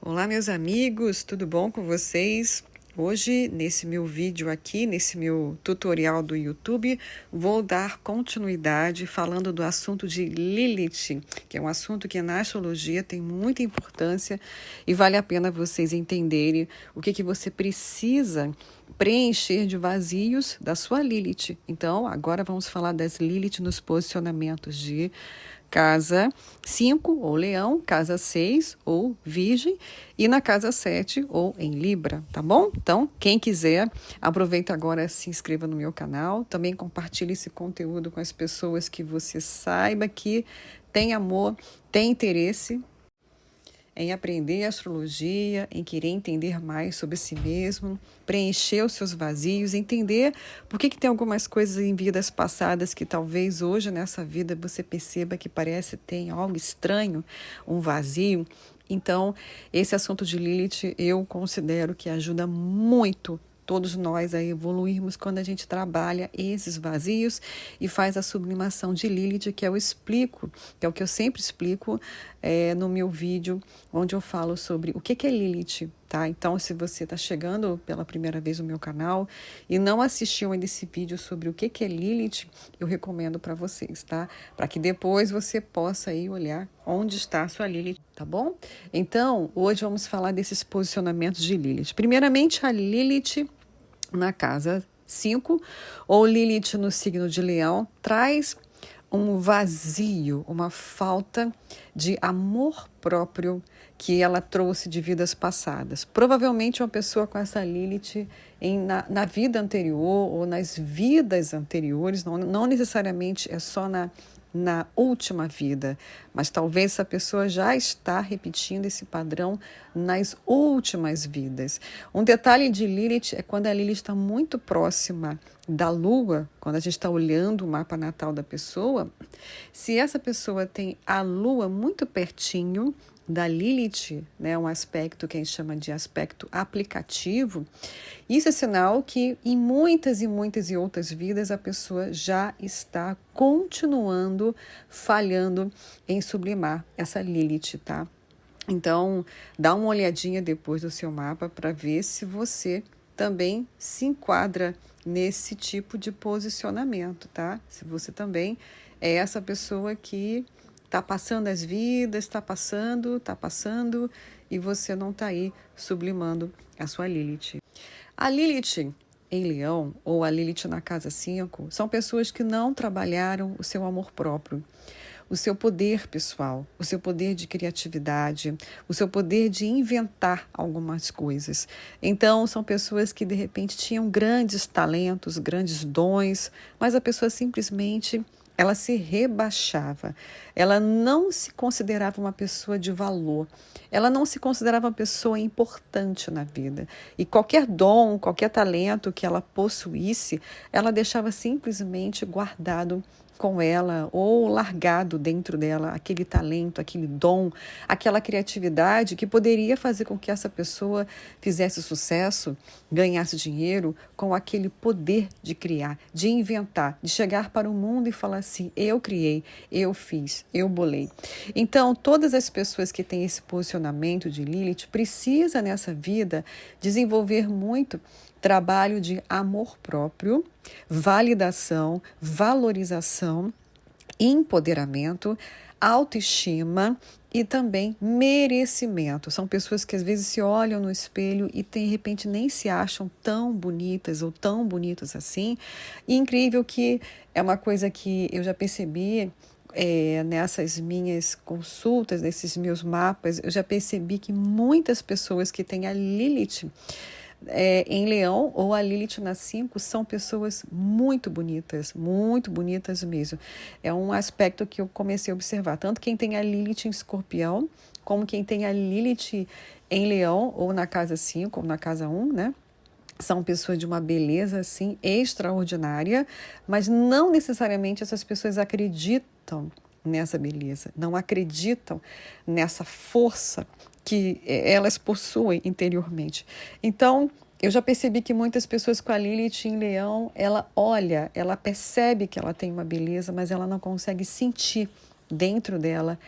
Olá, meus amigos, tudo bom com vocês? Hoje, nesse meu vídeo aqui, nesse meu tutorial do YouTube, vou dar continuidade falando do assunto de Lilith, que é um assunto que na astrologia tem muita importância e vale a pena vocês entenderem o que você precisa preencher de vazios da sua Lilith. Então, agora vamos falar das Lilith nos posicionamentos de casa 5 ou Leão, casa 6 ou Virgem e na casa 7 ou em Libra, tá bom? Então, quem quiser, aproveita agora, se inscreva no meu canal, também compartilhe esse conteúdo com as pessoas que você saiba que tem amor, tem interesse em aprender astrologia, em querer entender mais sobre si mesmo, preencher os seus vazios, entender por que tem algumas coisas em vidas passadas que talvez hoje nessa vida você perceba que parece tem algo estranho, um vazio. Então, esse assunto de Lilith eu considero que ajuda muito todos nós a evoluirmos quando a gente trabalha esses vazios e faz a sublimação de Lilith, que eu explico, que é o que eu sempre explico no meu vídeo, onde eu falo sobre o que é Lilith, tá? Então, se você está chegando pela primeira vez no meu canal e não assistiu ainda esse vídeo sobre o que é Lilith, eu recomendo para vocês, tá? Para que depois você possa aí olhar onde está a sua Lilith, tá bom? Então, hoje vamos falar desses posicionamentos de Lilith. Primeiramente, a Lilith na casa 5, ou Lilith no signo de Leão, traz um vazio, uma falta de amor próprio que ela trouxe de vidas passadas. Provavelmente uma pessoa com essa Lilith na vida anterior ou nas vidas anteriores, não necessariamente é só na última vida, mas talvez essa pessoa já está repetindo esse padrão nas últimas vidas. Um detalhe de Lilith é quando a Lilith está muito próxima da Lua, quando a gente está olhando o mapa natal da pessoa, se essa pessoa tem a Lua muito pertinho da Lilith, né, um aspecto que a gente chama de aspecto aplicativo, isso é sinal que em muitas e outras vidas a pessoa já está continuando falhando em sublimar essa Lilith, tá? Então, dá uma olhadinha depois do seu mapa para ver se você também se enquadra nesse tipo de posicionamento, tá? Se você também é essa pessoa que está passando as vidas, está passando, e você não está aí sublimando a sua Lilith. A Lilith em Leão, ou a Lilith na casa 5, são pessoas que não trabalharam o seu amor próprio, o seu poder pessoal, o seu poder de criatividade, o seu poder de inventar algumas coisas. Então, são pessoas que, de repente, tinham grandes talentos, grandes dons, mas a pessoa simplesmente ela se rebaixava, ela não se considerava uma pessoa de valor, ela não se considerava uma pessoa importante na vida. E qualquer dom, qualquer talento que ela possuísse, ela deixava simplesmente guardado com ela ou largado dentro dela aquele talento, aquele dom, aquela criatividade que poderia fazer com que essa pessoa fizesse sucesso, ganhasse dinheiro com aquele poder de criar, de inventar, de chegar para o mundo e falar assim, eu criei, eu fiz, eu bolei. Então, todas as pessoas que têm esse posicionamento de Lilith precisam nessa vida desenvolver muito trabalho de amor próprio, validação, valorização, empoderamento, autoestima e também merecimento. São pessoas que às vezes se olham no espelho e de repente nem se acham tão bonitas ou tão bonitos assim. E incrível que é uma coisa que eu já percebi nessas minhas consultas, nesses meus mapas, eu já percebi que muitas pessoas que têm a Lilith em Leão ou a Lilith na 5 são pessoas muito bonitas mesmo. É um aspecto que eu comecei a observar, tanto quem tem a Lilith em Escorpião, como quem tem a Lilith em Leão, ou na casa 5, ou na casa 1, né? São pessoas de uma beleza, assim, extraordinária, mas não necessariamente essas pessoas acreditam nessa beleza, não acreditam nessa força que elas possuem interiormente. Então, eu já percebi que muitas pessoas com a Lilith em Leão, ela olha, ela percebe que ela tem uma beleza, mas ela não consegue sentir dentro dela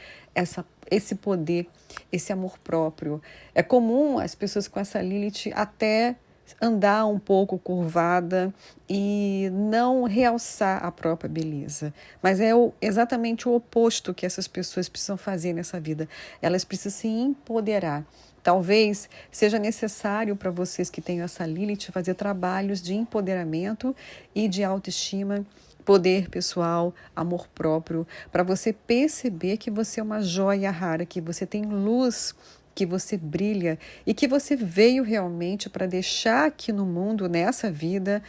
esse poder, esse amor próprio. É comum as pessoas com essa Lilith até andar um pouco curvada e não realçar a própria beleza. Mas é exatamente o oposto que essas pessoas precisam fazer nessa vida. Elas precisam se empoderar. Talvez seja necessário para vocês que têm essa Lilith fazer trabalhos de empoderamento e de autoestima, poder pessoal, amor próprio, para você perceber que você é uma joia rara, que você tem luz, que você brilha e que você veio realmente para deixar aqui no mundo, nessa vida,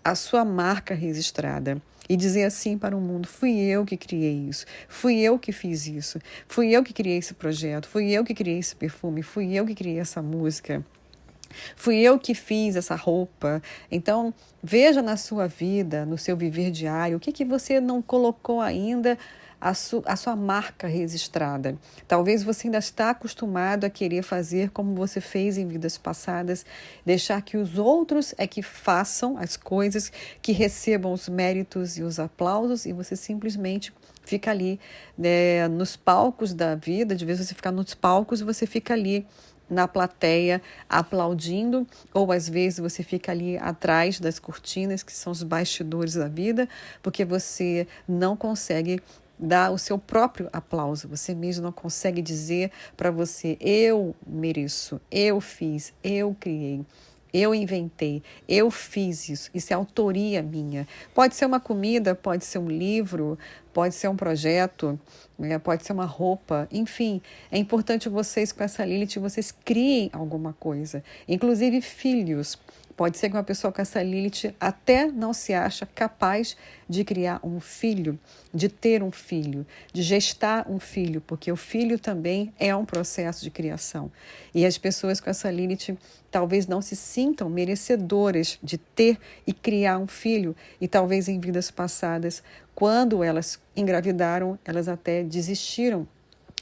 a sua marca registrada. E dizer assim para o mundo: fui eu que criei isso, fui eu que fiz isso, fui eu que criei esse projeto, fui eu que criei esse perfume, fui eu que criei essa música. Fui eu que fiz essa roupa. Então, veja na sua vida, no seu viver diário, o que você não colocou ainda a sua marca registrada. Talvez você ainda está acostumado a querer fazer como você fez em vidas passadas, deixar que os outros é que façam as coisas, que recebam os méritos e os aplausos, e você simplesmente fica ali, né, nos palcos da vida. De vez você ficar nos palcos, você fica ali na plateia aplaudindo, ou às vezes você fica ali atrás das cortinas, que são os bastidores da vida, porque você não consegue dar o seu próprio aplauso, você mesmo não consegue dizer para você: eu mereço, eu fiz, eu criei. Eu inventei, eu fiz isso, isso é autoria minha. Pode ser uma comida, pode ser um livro, pode ser um projeto, né? Pode ser uma roupa, enfim. É importante vocês, com essa Lilith, vocês criem alguma coisa, inclusive filhos. Pode ser que uma pessoa com essa Lilith até não se acha capaz de criar um filho, de ter um filho, de gestar um filho, porque o filho também é um processo de criação. E as pessoas com essa Lilith talvez não se sintam merecedoras de ter e criar um filho, e talvez em vidas passadas, quando elas engravidaram, elas até desistiram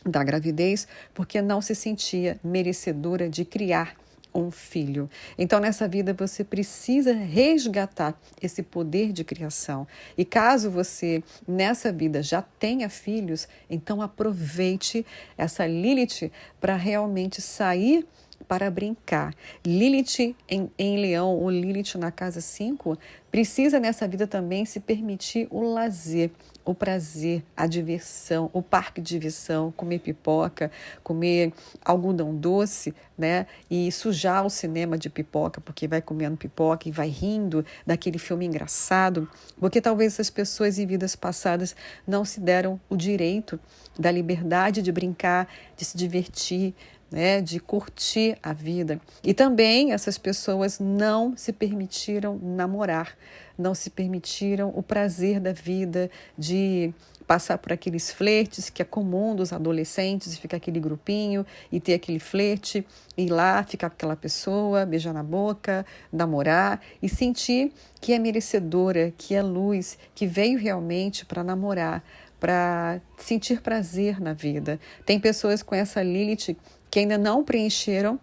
da gravidez porque não se sentia merecedora de criar um filho. Então, nessa vida, você precisa resgatar esse poder de criação. E caso você, nessa vida, já tenha filhos, então aproveite essa Lilith para realmente sair para brincar. Lilith em Leão, ou Lilith na casa 5, precisa nessa vida também se permitir o lazer, o prazer, a diversão, o parque de diversão, comer pipoca, comer algodão doce, né? E sujar o cinema de pipoca, porque vai comendo pipoca e vai rindo daquele filme engraçado, porque talvez essas pessoas em vidas passadas não se deram o direito da liberdade de brincar, de se divertir, né, de curtir a vida. E também essas pessoas não se permitiram namorar, não se permitiram o prazer da vida, de passar por aqueles flertes que é comum dos adolescentes, e ficar aquele grupinho e ter aquele flerte, ir lá, ficar com aquela pessoa, beijar na boca, namorar e sentir que é merecedora, que é luz, que veio realmente para namorar, para sentir prazer na vida. Tem pessoas com essa Lilith que ainda não preencheram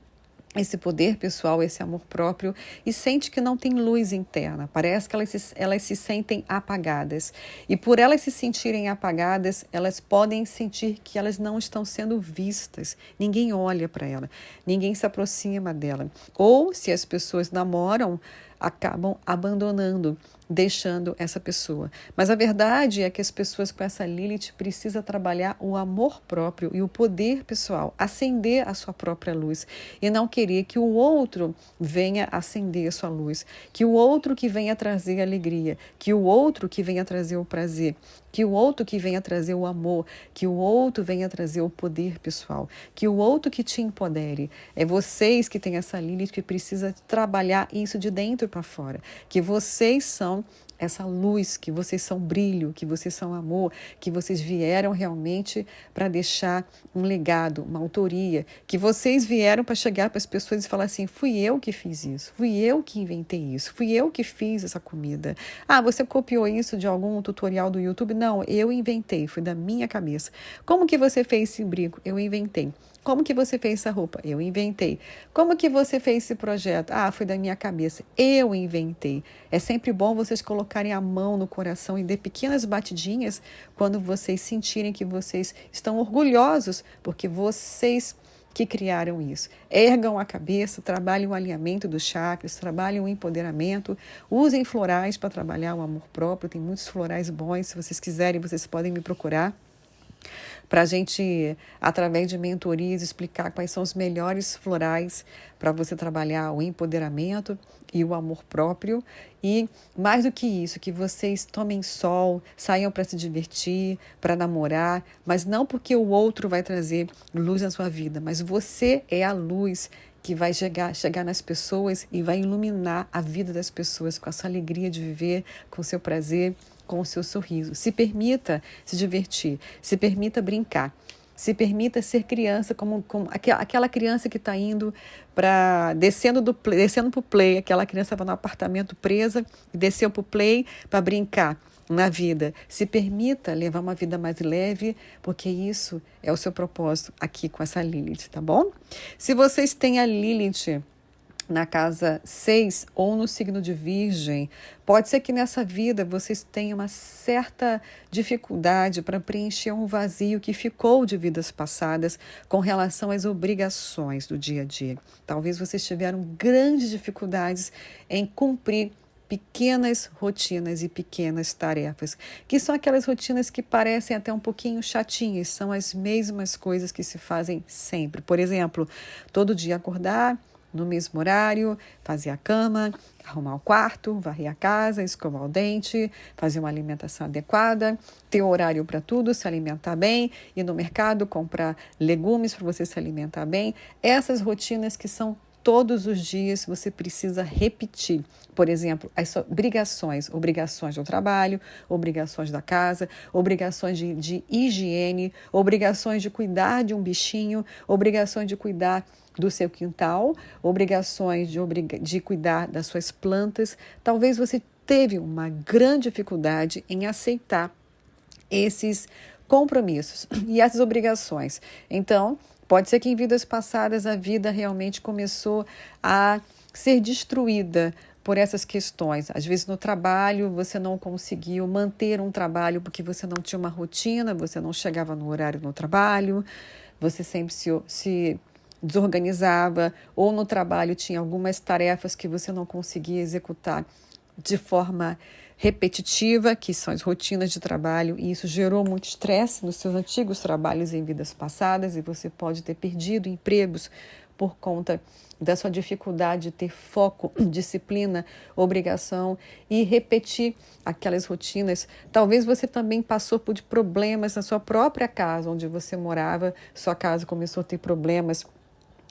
esse poder pessoal, esse amor próprio, e sente que não tem luz interna. Parece que elas se sentem apagadas. E por elas se sentirem apagadas, elas podem sentir que elas não estão sendo vistas. Ninguém olha para ela, ninguém se aproxima dela. Ou, se as pessoas namoram, acabam abandonando, deixando essa pessoa. Mas a verdade é que as pessoas com essa Lilith precisam trabalhar o amor próprio e o poder pessoal, acender a sua própria luz e não querer que o outro venha acender a sua luz, que o outro que venha trazer alegria, que o outro que venha trazer o prazer, que o outro que venha trazer o amor, que o outro venha trazer o poder pessoal, que o outro que te empodere. É vocês que têm essa Lilith que precisa trabalhar isso de dentro para fora, que vocês são essa luz, que vocês são brilho, que vocês são amor, que vocês vieram realmente para deixar um legado, uma autoria, que vocês vieram para chegar para as pessoas e falar assim: fui eu que fiz isso, fui eu que inventei isso, fui eu que fiz essa comida. Ah, você copiou isso de algum tutorial do YouTube? Não, eu inventei, foi da minha cabeça. Como que você fez esse brinco? Eu inventei. Como que você fez essa roupa? Eu inventei. Como que você fez esse projeto? Ah, foi da minha cabeça. Eu inventei. É sempre bom vocês colocarem a mão no coração e dar pequenas batidinhas quando vocês sentirem que vocês estão orgulhosos, porque vocês que criaram isso. Ergam a cabeça, trabalhem o alinhamento dos chakras, trabalhem o empoderamento, usem florais para trabalhar o amor próprio. Tem muitos florais bons, se vocês quiserem, vocês podem me procurar para a gente, através de mentorias, explicar quais são os melhores florais para você trabalhar o empoderamento e o amor próprio. E, mais do que isso, que vocês tomem sol, saiam para se divertir, para namorar, mas não porque o outro vai trazer luz na sua vida, mas você é a luz que vai chegar nas pessoas e vai iluminar a vida das pessoas com a sua alegria de viver, com o seu prazer, com o seu sorriso. Se permita se divertir, se permita brincar, se permita ser criança, como aquela criança que está indo para descendo para o play, aquela criança estava no apartamento presa e desceu para o play para brincar na vida. Se permita levar uma vida mais leve, porque isso é o seu propósito aqui com essa Lilith, tá bom? Se vocês têm a Lilith na casa 6 ou no signo de Virgem, pode ser que nessa vida vocês tenham uma certa dificuldade para preencher um vazio que ficou de vidas passadas com relação às obrigações do dia a dia. Talvez vocês tiveram grandes dificuldades em cumprir pequenas rotinas e pequenas tarefas, que são aquelas rotinas que parecem até um pouquinho chatinhas, são as mesmas coisas que se fazem sempre. Por exemplo, todo dia acordar no mesmo horário, fazer a cama, arrumar o quarto, varrer a casa, escovar o dente, fazer uma alimentação adequada, ter horário para tudo, se alimentar bem, ir no mercado, comprar legumes para você se alimentar bem. Essas rotinas que são todos os dias, você precisa repetir. Por exemplo, as obrigações do trabalho, obrigações da casa, obrigações de higiene, obrigações de cuidar de um bichinho, obrigações de cuidar do seu quintal, obrigações de cuidar das suas plantas. Talvez você teve uma grande dificuldade em aceitar esses compromissos e essas obrigações. Então, pode ser que em vidas passadas a vida realmente começou a ser destruída por essas questões. Às vezes no trabalho você não conseguiu manter um trabalho porque você não tinha uma rotina, você não chegava no horário no trabalho, você sempre se desorganizava, ou no trabalho tinha algumas tarefas que você não conseguia executar de forma repetitiva, que são as rotinas de trabalho, e isso gerou muito estresse nos seus antigos trabalhos em vidas passadas, e você pode ter perdido empregos por conta da sua dificuldade de ter foco, disciplina, obrigação e repetir aquelas rotinas. Talvez você também passou por problemas na sua própria casa, onde você morava, sua casa começou a ter problemas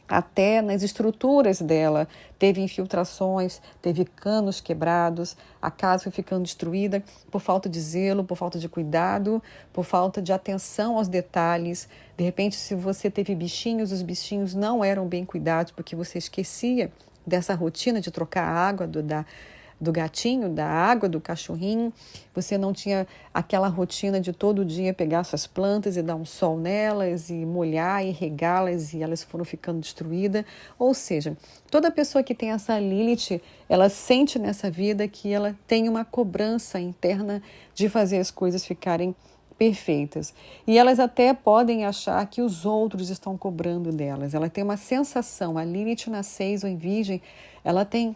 até nas estruturas dela, teve infiltrações, teve canos quebrados, a casa foi ficando destruída por falta de zelo, por falta de cuidado, por falta de atenção aos detalhes. De repente, se você teve bichinhos, os bichinhos não eram bem cuidados porque você esquecia dessa rotina de trocar a água do gatinho, da água do cachorrinho, você não tinha aquela rotina de todo dia pegar suas plantas e dar um sol nelas e molhar e regá-las e elas foram ficando destruídas. Ou seja, toda pessoa que tem essa Lilith, ela sente nessa vida que ela tem uma cobrança interna de fazer as coisas ficarem perfeitas. E elas até podem achar que os outros estão cobrando delas. Ela tem uma sensação, a Lilith na 6 ou em Virgem, ela tem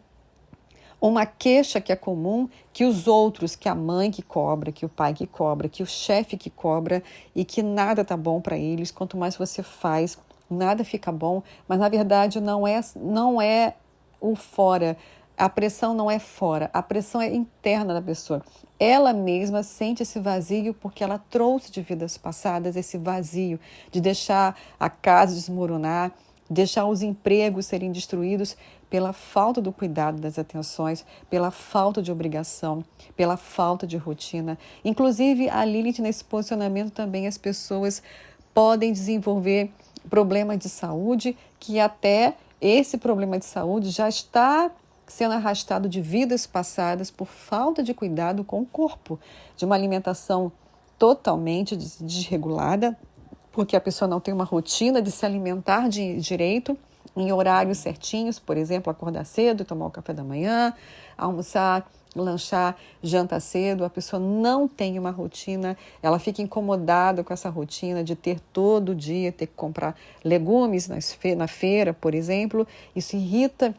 uma queixa que é comum, que os outros, que a mãe que cobra, que o pai que cobra, que o chefe que cobra e que nada tá bom para eles, quanto mais você faz, nada fica bom, mas na verdade não é o fora, a pressão não é fora, a pressão é interna da pessoa. Ela mesma sente esse vazio porque ela trouxe de vidas passadas esse vazio de deixar a casa desmoronar, deixar os empregos serem destruídos pela falta do cuidado das atenções, pela falta de obrigação, pela falta de rotina. Inclusive, a Lilith, nesse posicionamento também, as pessoas podem desenvolver problemas de saúde, que até esse problema de saúde já está sendo arrastado de vidas passadas por falta de cuidado com o corpo, de uma alimentação totalmente desregulada, porque a pessoa não tem uma rotina de se alimentar direito, em horários certinhos, por exemplo, acordar cedo, tomar o café da manhã, almoçar, lanchar, jantar cedo. A pessoa não tem uma rotina, ela fica incomodada com essa rotina de ter todo dia, ter que comprar legumes na feira, por exemplo. Isso irrita.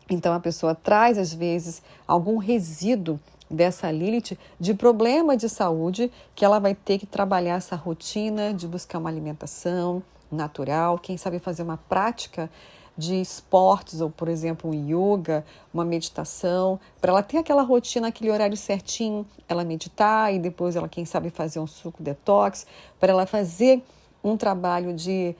Então, a pessoa traz, às vezes, algum resíduo dessa Lilith de problema de saúde, que ela vai ter que trabalhar essa rotina de buscar uma alimentação natural, quem sabe fazer uma prática de esportes, ou, por exemplo, um yoga, uma meditação, para ela ter aquela rotina, aquele horário certinho, ela meditar e depois ela, quem sabe, fazer um suco detox, para ela fazer um trabalho de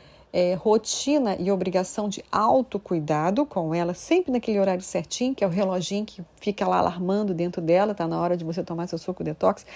rotina e obrigação de autocuidado com ela, sempre naquele horário certinho, que é o reloginho que fica lá alarmando dentro dela, está na hora de você tomar seu suco detox,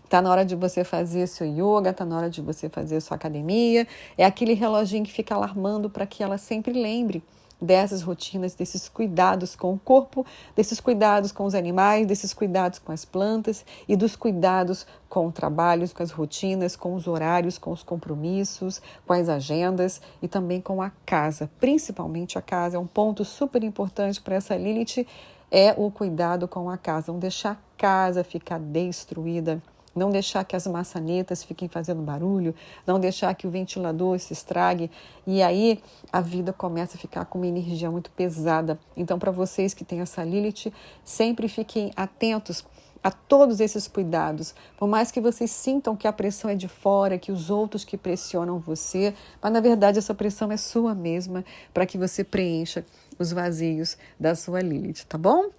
está na hora de você fazer seu yoga, está na hora de você fazer sua academia, é aquele reloginho que fica alarmando para que ela sempre lembre dessas rotinas, desses cuidados com o corpo, desses cuidados com os animais, desses cuidados com as plantas e dos cuidados com o trabalho, com as rotinas, com os horários, com os compromissos, com as agendas e também com a casa. Principalmente a casa é um ponto super importante para essa Lilith, é o cuidado com a casa, não deixar a casa ficar destruída, não deixar que as maçanetas fiquem fazendo barulho, não deixar que o ventilador se estrague, e aí a vida começa a ficar com uma energia muito pesada. Então, para vocês que têm essa Lilith, sempre fiquem atentos a todos esses cuidados, por mais que vocês sintam que a pressão é de fora, que os outros que pressionam você, mas na verdade essa pressão é sua mesma, para que você preencha os vazios da sua Lilith, tá bom?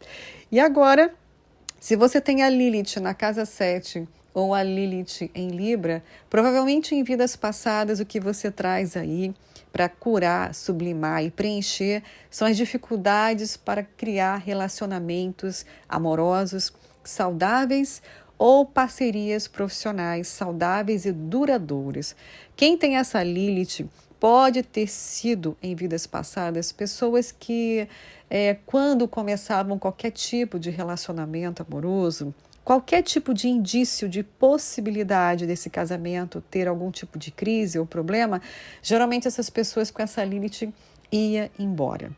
E agora, se você tem a Lilith na casa 7 ou a Lilith em Libra, provavelmente em vidas passadas o que você traz aí para curar, sublimar e preencher são as dificuldades para criar relacionamentos amorosos, saudáveis ou parcerias profissionais saudáveis e duradouras. Quem tem essa Lilith pode ter sido, em vidas passadas, pessoas que, quando começavam qualquer tipo de relacionamento amoroso, qualquer tipo de indício de possibilidade desse casamento ter algum tipo de crise ou problema, geralmente essas pessoas com essa Lilith iam embora.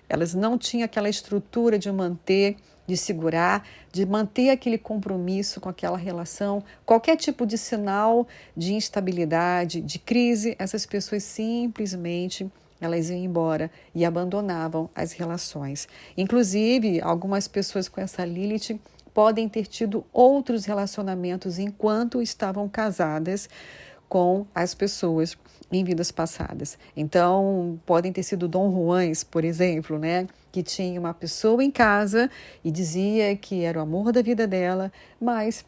Elas não tinham aquela estrutura de manter, de segurar, de manter aquele compromisso com aquela relação. Qualquer tipo de sinal de instabilidade, de crise, essas pessoas simplesmente elas iam embora e abandonavam as relações. Inclusive, algumas pessoas com essa Lilith podem ter tido outros relacionamentos enquanto estavam casadas com as pessoas em vidas passadas. Então, podem ter sido Dom Juans, por exemplo, né? Que tinha uma pessoa em casa e dizia que era o amor da vida dela, mas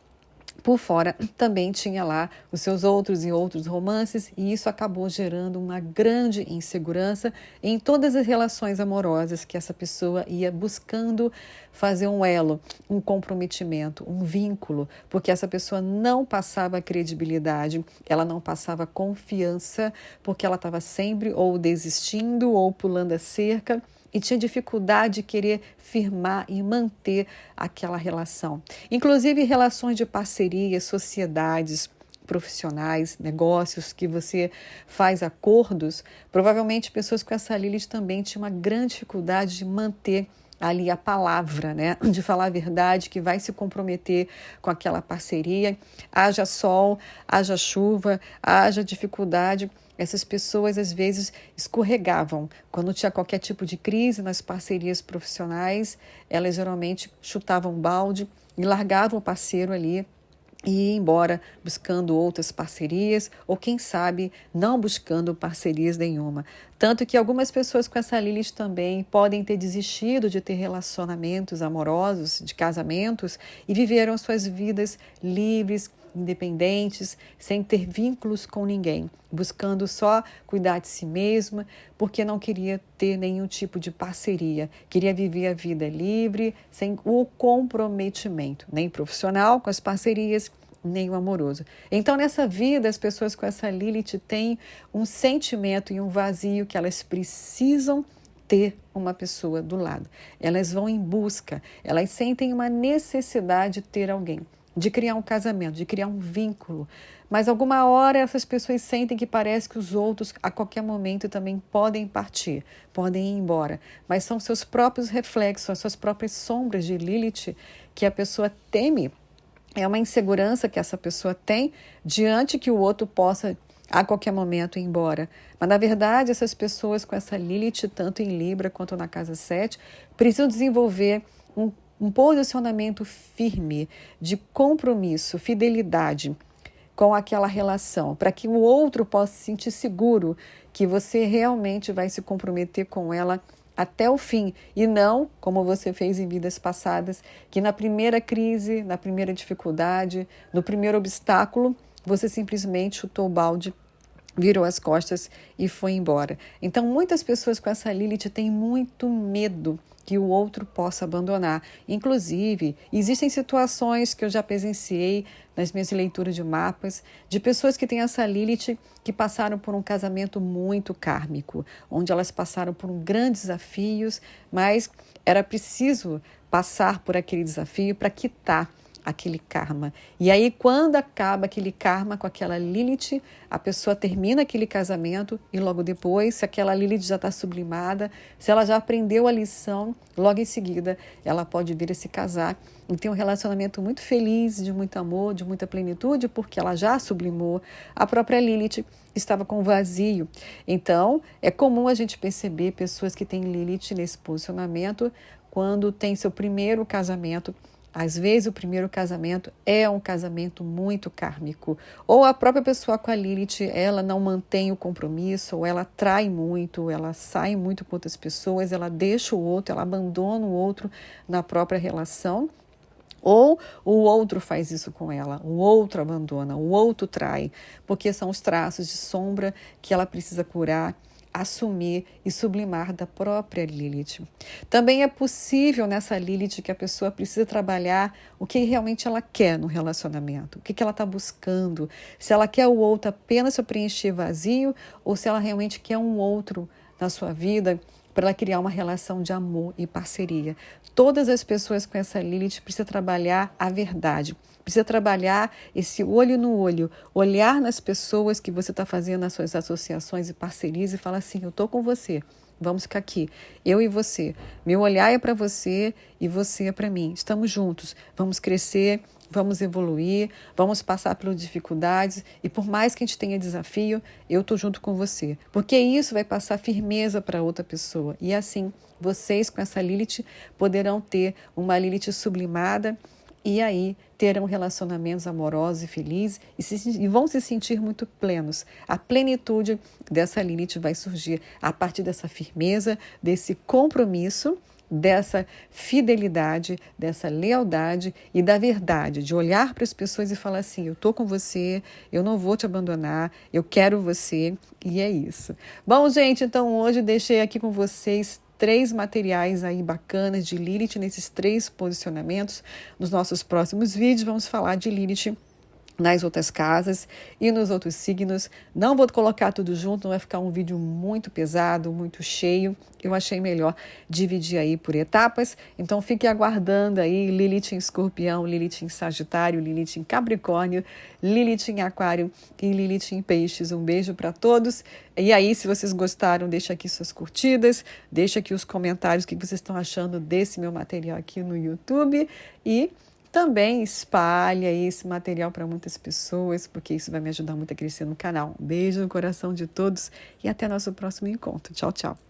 por fora também tinha lá os seus outros e outros romances, e isso acabou gerando uma grande insegurança em todas as relações amorosas que essa pessoa ia buscando fazer um elo, um comprometimento, um vínculo, porque essa pessoa não passava credibilidade, ela não passava confiança, porque ela estava sempre ou desistindo ou pulando a cerca, e tinha dificuldade de querer firmar e manter aquela relação. Inclusive relações de parceria, sociedades profissionais, negócios que você faz acordos, provavelmente pessoas com essa Lilith também tinham uma grande dificuldade de manter ali a palavra, né? De falar a verdade, que vai se comprometer com aquela parceria. Haja sol, haja chuva, haja dificuldade. Essas pessoas, às vezes, escorregavam. Quando tinha qualquer tipo de crise nas parcerias profissionais, elas geralmente chutavam balde e largavam o parceiro ali e ir embora buscando outras parcerias ou, quem sabe, não buscando parcerias nenhuma. Tanto que algumas pessoas com essa Lilith também podem ter desistido de ter relacionamentos amorosos, de casamentos, e viveram suas vidas livres, independentes, sem ter vínculos com ninguém, buscando só cuidar de si mesma, porque não queria ter nenhum tipo de parceria, queria viver a vida livre, sem o comprometimento, nem profissional com as parcerias, nem o amoroso. Então, nessa vida, as pessoas com essa Lilith têm um sentimento e um vazio que elas precisam ter uma pessoa do lado. Elas vão em busca, elas sentem uma necessidade de ter alguém. de criar um casamento, de criar um vínculo. Mas alguma hora essas pessoas sentem que parece que os outros a qualquer momento também podem partir, podem ir embora. Mas são seus próprios reflexos, as suas próprias sombras de Lilith que a pessoa teme. É uma insegurança que essa pessoa tem diante que o outro possa a qualquer momento ir embora. Mas, na verdade, essas pessoas com essa Lilith, tanto em Libra quanto na casa 7, precisam desenvolver um posicionamento firme de compromisso, fidelidade com aquela relação, para que o outro possa se sentir seguro que você realmente vai se comprometer com ela até o fim, e não, como você fez em vidas passadas, que na primeira crise, na primeira dificuldade, no primeiro obstáculo, você simplesmente chutou o balde, virou as costas e foi embora. Então, muitas pessoas com essa Lilith têm muito medo que o outro possa abandonar. Inclusive, existem situações que eu já presenciei nas minhas leituras de mapas, de pessoas que têm essa Lilith que passaram por um casamento muito kármico, onde elas passaram por grandes desafios, mas era preciso passar por aquele desafio para quitar aquele karma. E aí, quando acaba aquele karma com aquela Lilith, a pessoa termina aquele casamento e logo depois, se aquela Lilith já está sublimada, se ela já aprendeu a lição, logo em seguida ela pode vir a se casar e ter um relacionamento muito feliz, de muito amor, de muita plenitude, porque ela já sublimou. A própria Lilith estava com vazio. Então, é comum a gente perceber pessoas que têm Lilith nesse posicionamento quando tem seu primeiro casamento. Às vezes o primeiro casamento é um casamento muito kármico, ou a própria pessoa com a Lilith, ela não mantém o compromisso, ou ela trai muito, ela sai muito com outras pessoas, ela deixa o outro, ela abandona o outro na própria relação, ou o outro faz isso com ela, o outro abandona, o outro trai, porque são os traços de sombra que ela precisa curar, assumir e sublimar da própria Lilith. Também é possível nessa Lilith que a pessoa precisa trabalhar o que realmente ela quer no relacionamento, o que ela está buscando, se ela quer o outro apenas para preencher vazio ou se ela realmente quer um outro na sua vida para ela criar uma relação de amor e parceria. Todas as pessoas com essa Lilith precisam trabalhar a verdade, precisa trabalhar esse olho no olho, olhar nas pessoas que você está fazendo nas suas associações e parcerias e falar assim, eu estou com você, vamos ficar aqui, eu e você, meu olhar é para você e você é para mim, estamos juntos, vamos crescer, vamos evoluir, vamos passar por dificuldades e por mais que a gente tenha desafio, eu estou junto com você, porque isso vai passar firmeza para outra pessoa e assim vocês com essa Lilith poderão ter uma Lilith sublimada e aí terão relacionamentos amorosos e felizes e vão se sentir muito plenos. A plenitude dessa Lilith vai surgir a partir dessa firmeza, desse compromisso, dessa fidelidade, dessa lealdade e da verdade, de olhar para as pessoas e falar assim, eu estou com você, eu não vou te abandonar, eu quero você, e é isso. Bom, gente, então hoje deixei aqui com vocês 3 materiais aí bacanas de Lilith nesses 3 posicionamentos. Nos nossos próximos vídeos vamos falar de Lilith nas outras casas e nos outros signos. Não vou colocar tudo junto, não vai ficar um vídeo muito pesado, muito cheio. Eu achei melhor dividir aí por etapas. Então fique aguardando aí Lilith em Escorpião, Lilith em Sagitário, Lilith em Capricórnio, Lilith em Aquário e Lilith em Peixes. Um beijo para todos. E aí, se vocês gostaram, deixa aqui suas curtidas, deixa aqui os comentários o que vocês estão achando desse meu material aqui no YouTube e também espalha esse material para muitas pessoas, porque isso vai me ajudar muito a crescer no canal. Um beijo no coração de todos e até nosso próximo encontro. Tchau, tchau.